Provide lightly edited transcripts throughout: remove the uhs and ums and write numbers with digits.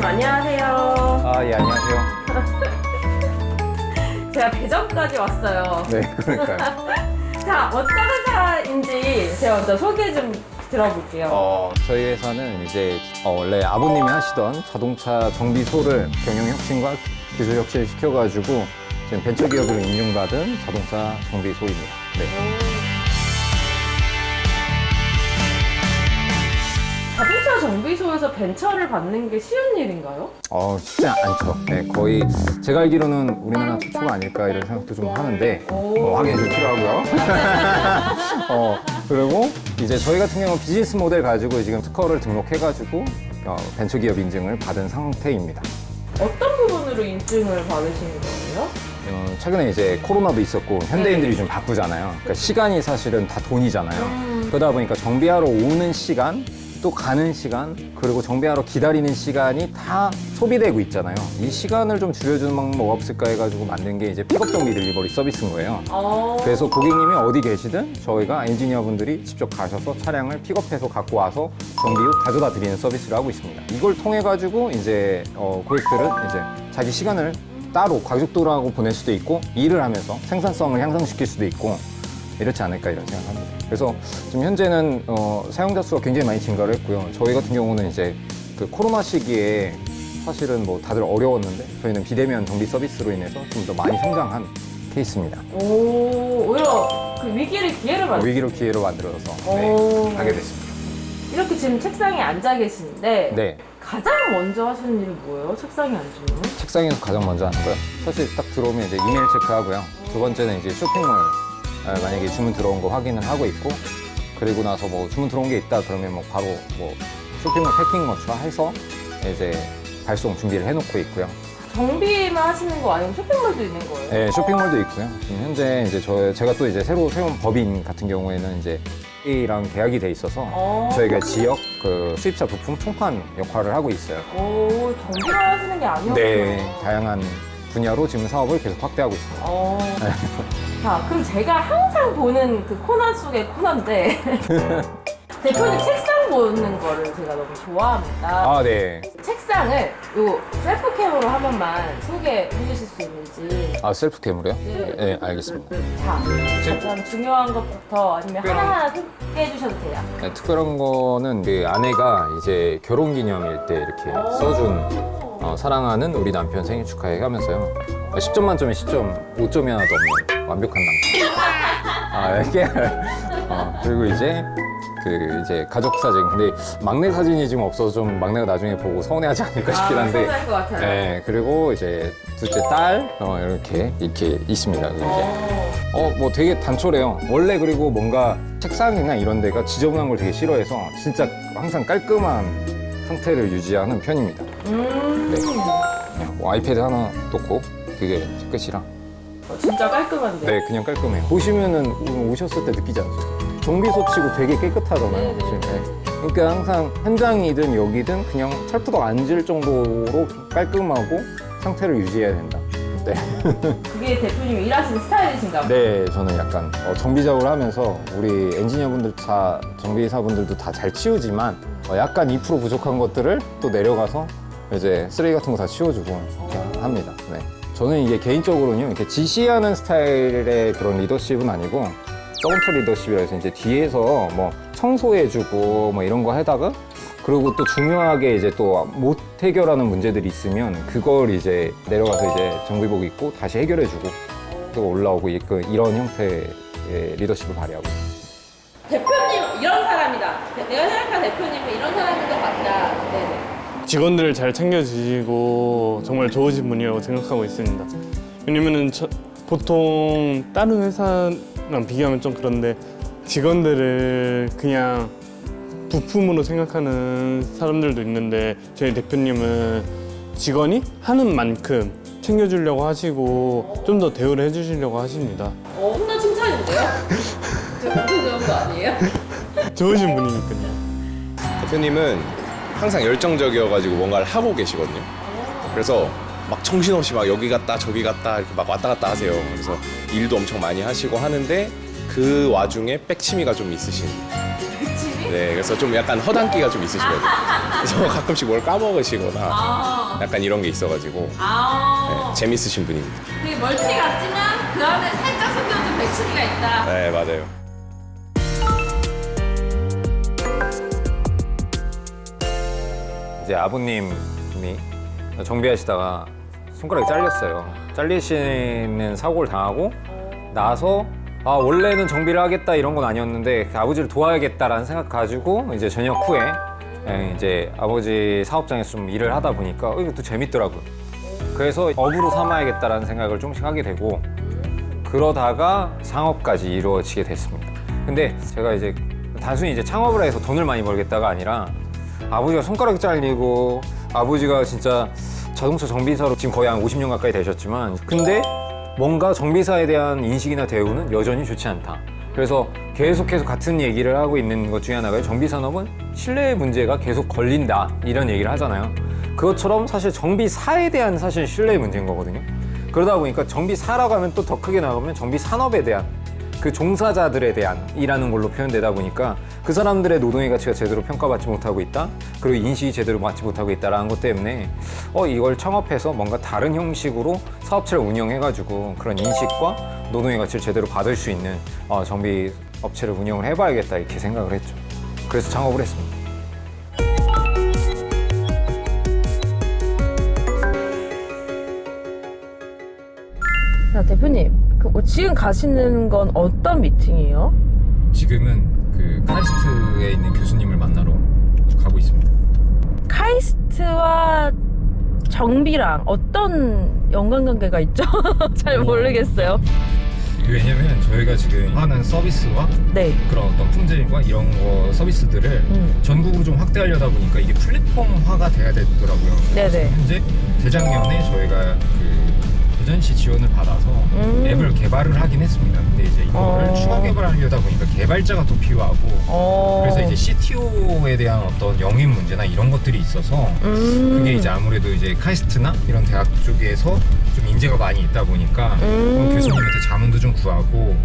안녕하세요. 예, 안녕하세요. 제가 대전까지 왔어요. 네, 그러니까요. 자, 어떤 회사인지 제가 먼저 소개 좀 들어볼게요. 저희 회사는 이제 원래 아버님이 하시던 자동차 정비소를 경영 혁신과 기술 혁신을 시켜가지고 지금 벤처기업으로 인증받은 자동차 정비소입니다. 네. 자동차 정비소에서 벤처를 받는 게 쉬운 일인가요? 쉽지 않죠. 네, 거의 제가 알기로는 우리나라 최초가 아닐까 이런 생각도 좀 하는데 확인이 좀 필요하고요. 그리고 이제 저희 같은 경우는 비즈니스 모델 가지고 지금 특허를 등록해가지고 벤처기업 인증을 받은 상태입니다. 어떤 부분으로 인증을 받으신 거예요? 최근에 이제 코로나도 있었고 현대인들이 좀 바쁘잖아요. 그러니까 시간이 사실은 다 돈이잖아요. 그러다 보니까 정비하러 오는 시간, 또 가는 시간, 그리고 정비하러 기다리는 시간이 다 소비되고 있잖아요. 이 시간을 좀 줄여주는 방법 없을까 해가지고 만든 게 이제 픽업 정비 딜리버리 서비스인 거예요. 그래서 고객님이 어디 계시든 저희가 엔지니어분들이 직접 가셔서 차량을 픽업해서 갖고 와서 정비 후 가져다 드리는 서비스를 하고 있습니다. 이걸 통해 가지고 이제 고객들은 이제 자기 시간을 따로 가족들하고 보낼 수도 있고 일을 하면서 생산성을 향상시킬 수도 있고 이렇지 않을까 이런 생각합니다. 그래서 지금 현재는 사용자 수가 굉장히 많이 증가를 했고요. 저희 같은 경우는 이제 그 코로나 시기에 사실은 뭐 다들 어려웠는데 저희는 비대면 정비 서비스로 인해서 좀 더 많이 성장한 케이스입니다. 오히려 그 위기를 기회로 만든 위기를 기회로 만들어서 하게 됐습니다. 이렇게 지금 책상에 앉아 계시는데 네. 가장 먼저 하시는 일은 뭐예요? 책상에 앉으면? 책상에서 가장 먼저 하는 거요. 사실 딱 들어오면 이제 이메일 체크하고요. 두 번째는 이제 쇼핑몰 만약에 주문 들어온 거 확인을 하고 있고, 그리고 나서 뭐 주문 들어온 게 있다 그러면 뭐 바로 뭐 쇼핑몰 패킹 해서 이제 발송 준비를 해놓고 있고요. 정비만 하시는 거 아니면 쇼핑몰도 있는 거예요? 네, 쇼핑몰도 있고요. 지금 현재 이제 제가 또 이제 새로 세운 법인 같은 경우에는 이제 A랑 계약이 돼 있어서 저희가 지역 그 수입차 부품 총판 역할을 하고 있어요. 정비만 하시는 게 아니었구나. 네, 다양한 분야로 지금 사업을 계속 확대하고 있습니다. 자, 그럼 제가 항상 보는 그 코너 속의 코너인데 대표님 책상 보는 거를 제가 너무 좋아합니다. 네. 책상을 요 셀프캠으로 한 번만 소개해 주실 수 있는지. 셀프캠으로요? 네. 네, 알겠습니다. 자, 가장 중요한 것부터 아니면 하나하나 소개해 주셔도 돼요. 네, 특별한 거는 그 아내가 이제 결혼 기념일 때 이렇게 써준 사랑하는 우리 남편 생일 축하해 하면서요. 10점 만점에 10점, 5점이 하나도 없는 완벽한 남편. 이렇게. 그리고 이제 이제 가족 사진. 근데 막내 사진이 지금 없어서 좀 막내가 나중에 보고 서운해하지 않을까 싶긴 한데. 서운할 것 같아요. 네, 그리고 이제 둘째 딸 이렇게 있습니다. 이제. 뭐 되게 단촐해요. 원래 그리고 뭔가 책상이나 이런 데가 지저분한 걸 되게 싫어해서 진짜 항상 깔끔한 상태를 유지하는 편입니다. 네. 그냥 뭐 아이패드 하나 놓고 그게 끝이라. 진짜 깔끔한데. 네, 그냥 깔끔해요. 보시면은 오셨을 때 느끼지 않으세요? 정비소 치고 되게 깨끗하잖아요. 지금. 네. 그러니까 항상 현장이든 여기든 그냥 철푸덕 앉을 정도로 깔끔하고 상태를 유지해야 된다. 네. 그게 대표님 일하시는 스타일이신가 봐요. 네, 저는 약간 정비 작업을 하면서 우리 엔지니어분들 다 정비사분들도 다 잘 치우지만 약간 2% 부족한 것들을 또 내려가서 이제 쓰레기 같은 거 다 치워주고 이렇게 합니다. 네. 저는 이게 개인적으로는요, 이렇게 지시하는 스타일의 그런 리더십은 아니고 서번트 리더십이라 해서 이제 뒤에서 뭐 청소해주고 뭐 이런 거 하다가 그리고 또 중요하게 이제 또 못 해결하는 문제들이 있으면 그걸 이제 내려가서 이제 정비복 입고 다시 해결해주고 또 올라오고 이런 형태의 리더십을 발휘하고 있습니다. 대표님 이런 사람이다. 내가 생각한 대표님은 이런 사람인 것 같다. 네네. 직원들을 잘 챙겨주시고 정말 좋으신 분이라고 생각하고 있습니다. 왜냐면은 보통 다른 회사랑 비교하면 좀 그런데 직원들을 그냥 부품으로 생각하는 사람들도 있는데 저희 대표님은 직원이 하는 만큼 챙겨주려고 하시고 좀 더 대우를 해주시려고 하십니다. 엄청난 칭찬인데요? 제가 엄청 좋은 거 아니에요? 좋으신 분이니까요. 대표님은 항상 열정적이어가지고 뭔가를 하고 계시거든요. 그래서 막 정신없이 막 여기 갔다 저기 갔다 이렇게 막 왔다 갔다 하세요. 그래서 일도 엄청 많이 하시고 하는데 그 와중에 백치미가 좀 있으신. 백치미? 네, 그래서 좀 약간 허당기가 좀 있으시거든요. 그래서 가끔씩 뭘 까먹으시거나 약간 이런 게 있어가지고 네, 재밌으신 분입니다. 되게 멀티 같지만 그 안에 살짝 숨겨진 백치미가 있다. 네, 맞아요. 이제 아버님이 정비하시다가 손가락이 잘렸어요. 잘리시는 사고를 당하고 나서 원래는 정비를 하겠다 이런 건 아니었는데 아버지를 도와야겠다라는 생각 가지고 이제 저녁 후에 이제 아버지 사업장에서 좀 일을 하다 보니까 이것도 재밌더라고요. 그래서 업으로 삼아야겠다라는 생각을 조금씩 하게 되고 그러다가 창업까지 이루어지게 됐습니다. 근데 제가 이제 단순히 이제 창업을 해서 돈을 많이 벌겠다가 아니라 아버지가 손가락이 잘리고 아버지가 진짜 자동차 정비사로 지금 거의 한 50년 가까이 되셨지만 근데 뭔가 정비사에 대한 인식이나 대우는 여전히 좋지 않다. 그래서 계속해서 같은 얘기를 하고 있는 것 중에 하나가 정비산업은 신뢰 문제가 계속 걸린다 이런 얘기를 하잖아요. 그것처럼 사실 정비사에 대한 사실 신뢰 문제인 거거든요. 그러다 보니까 정비사라고 하면 또 더 크게 나가면 정비산업에 대한 그 종사자들에 대한 이라는 걸로 표현되다 보니까 그 사람들의 노동의 가치가 제대로 평가받지 못하고 있다. 그리고 인식이 제대로 받지 못하고 있다는 것 때문에 이걸 창업해서 뭔가 다른 형식으로 사업체를 운영해가지고 그런 인식과 노동의 가치를 제대로 받을 수 있는 정비 업체를 운영을 해봐야겠다 이렇게 생각을 했죠. 그래서 창업을 했습니다. 자, 대표님, 지금 가시는 건 어떤 미팅이에요? 지금은 그 카이스트에 있는 교수님을 만나러 가고 있습니다. 카이스트와 정비랑 어떤 연관관계가 있죠? 잘 모르겠어요. 왜냐면 저희가 지금 하는 서비스와 네. 그런 어떤 품질과 이런 거 서비스들을 전국으로 좀 확대하려다 보니까 이게 플랫폼화가 돼야 되더라고요. 네네. 현재 재작년에 저희가 그 대전시 지원을 받아서 앱을 개발을 하긴 했습니다. 근데 이제 이거를 추가 개발하려다 보니까 개발자가 또 필요하고 그래서 이제 CTO에 대한 어떤 영입 문제나 이런 것들이 있어서 그게 이제 아무래도 이제 카이스트나 이런 대학 쪽에서 좀 인재가 많이 있다 보니까 교수님한테 자문도 좀 구하고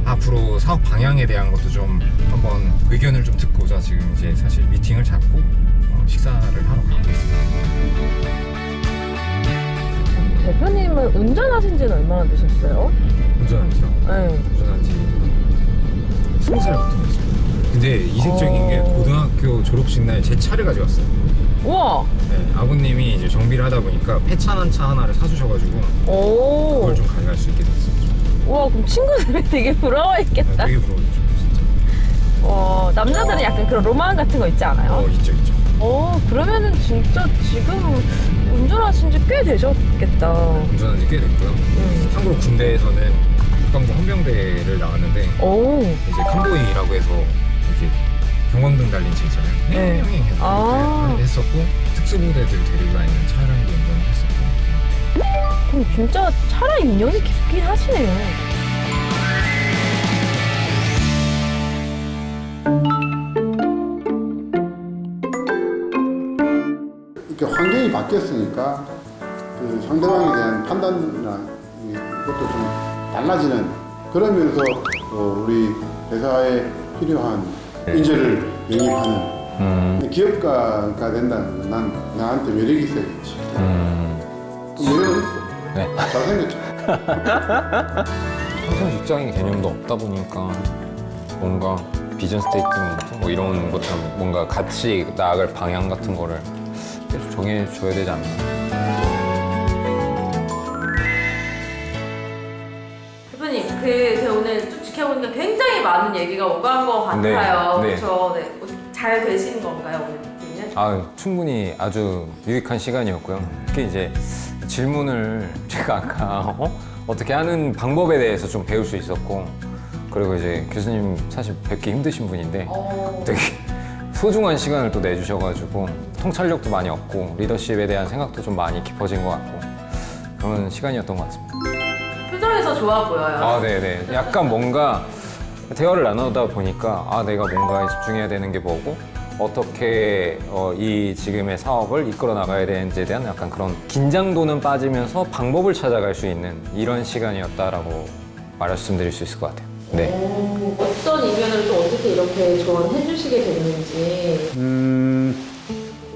앞으로 사업 방향에 대한 것도 좀 한번 의견을 좀 듣고자 지금 이제 사실 미팅을 잡고 식사를 하러 가고 있습니다. 대표님은 운전하신 지는 얼마나 되셨어요? 운전하죠? 네. 운전한 지 20살부터 했습니다. 근데 이색적인 게 고등학교 졸업식 날 제 차를 가져왔어요. 우와! 네, 아버님이 이제 정비를 하다 보니까 폐차난 차 하나를 사주셔가지고 오! 그걸 좀 가져갈 수 있게 됐어요. 우와, 그럼 친구들이 되게 부러워했겠다. 되게 부러워요, 진짜. 남자들은 약간 그런 로망 같은 거 있지 않아요? 있죠. 그러면은 진짜 지금 운전하신 지 꽤 되셨겠다. 운전한 지 꽤 됐고요. 참고로 군대에서는 국방부 헌병대를 나왔는데 이제 칸보이라고 해서 이렇게 경광등 달린 차 있잖아요. 네. 형이 했었고 특수부대들 데리고 다니는 차량도 운전을 했었고. 그럼 진짜 차랑 인연이 깊긴 하시네요. 이렇게 환경이 바뀌었으니까 그 상대방에 대한 판단이나 이것도 좀 달라지는 그러면서 우리 회사에 필요한 인재를 영입하는 기업가가 된다는 건 난 나한테 매력이 있어야겠지. 매력은 있어. 네. 잘생겼죠. 항상 직장인 개념도 없다 보니까 뭔가 비전 스테이트먼트 뭐 이런 것처럼 뭔가 같이 나아갈 방향 같은 거를 계속 정해줘야 되지 않나. 대표님, 제가 오늘 쭉 지켜보니까 굉장히 많은 얘기가 오간 것 같아요. 네. 그렇죠? 네. 잘 되신 건가요, 오늘 미팅은? 충분히 아주 유익한 시간이었고요. 특히 이제 질문을 제가 아까 어떻게 하는 방법에 대해서 좀 배울 수 있었고, 그리고 이제 교수님 사실 뵙기 힘드신 분인데 되게 소중한 시간을 또 내주셔가지고 통찰력도 많이 얻고 리더십에 대한 생각도 좀 많이 깊어진 것 같고 그런 시간이었던 것 같습니다. 표정에서 좋아 보여요. 네네. 약간 뭔가 대화를 나누다 보니까 내가 뭔가에 집중해야 되는 게 뭐고 어떻게 이 지금의 사업을 이끌어 나가야 되는지에 대한 약간 그런 긴장도는 빠지면서 방법을 찾아갈 수 있는 이런 시간이었다라고 말씀드릴 수 있을 것 같아요. 네. 어떤 이면을 또 어떻게 이렇게 조언해 주시게 됐는지.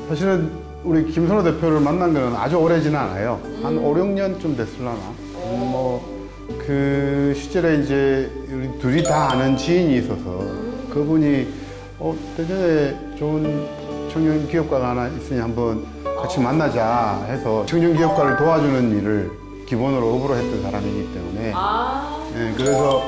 사실은 우리 김선호 대표를 만난 거는 아주 오래지는 않아요. 한 5, 6년쯤 됐을라나. 그 시절에 이제 우리 둘이 다 아는 지인이 있어서 그분이 대전에 좋은 청년 기업가가 하나 있으니 한번 같이 만나자 해서 청년 기업가를 도와주는 일을 기본으로 업으로 했던 사람이기 때문에 네, 그래서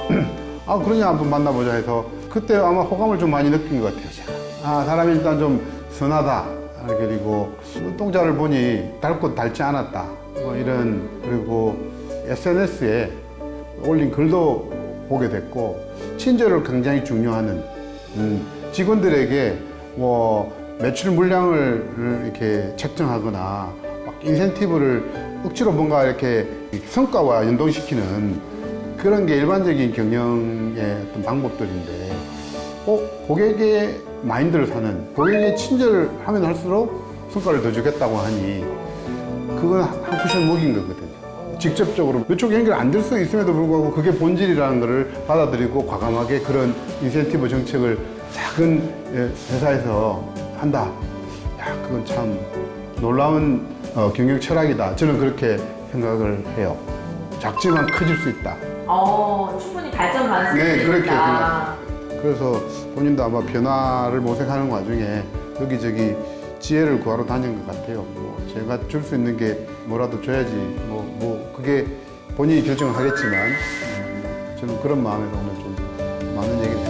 그러냐 한번 만나보자 해서 그때 아마 호감을 좀 많이 느낀 것 같아요. 사람이 일단 좀 선하다. 그리고 눈동자를 보니 닮고 닮지 않았다. 이런 그리고 SNS에 올린 글도 보게 됐고 친절을 굉장히 중요하는 직원들에게 매출 물량을 이렇게 책정하거나 막 인센티브를 억지로 뭔가 이렇게 성과와 연동시키는 그런 게 일반적인 경영의 어떤 방법들인데 고객의 마인드를 사는 고객의 친절을 하면 할수록 성과를 더 주겠다고 하니 그건 한 쿠션 먹인 거거든요. 직접적으로 몇쪽 연결 안 될 수 있음에도 불구하고 그게 본질이라는 것을 받아들이고 과감하게 그런 인센티브 정책을 작은 회사에서 한다. 그건 참 놀라운 경영 철학이다. 저는 그렇게 생각을 해요. 작지만 커질 수 있다. 충분히 발전 가능성이 네, 그렇게 있다. 그래서 본인도 아마 변화를 모색하는 와중에 여기저기 지혜를 구하러 다닌 것 같아요. 제가 줄 수 있는 게 뭐라도 줘야지. 그게 본인이 결정을 하겠지만 저는 그런 마음에서 오늘 좀 많은 얘기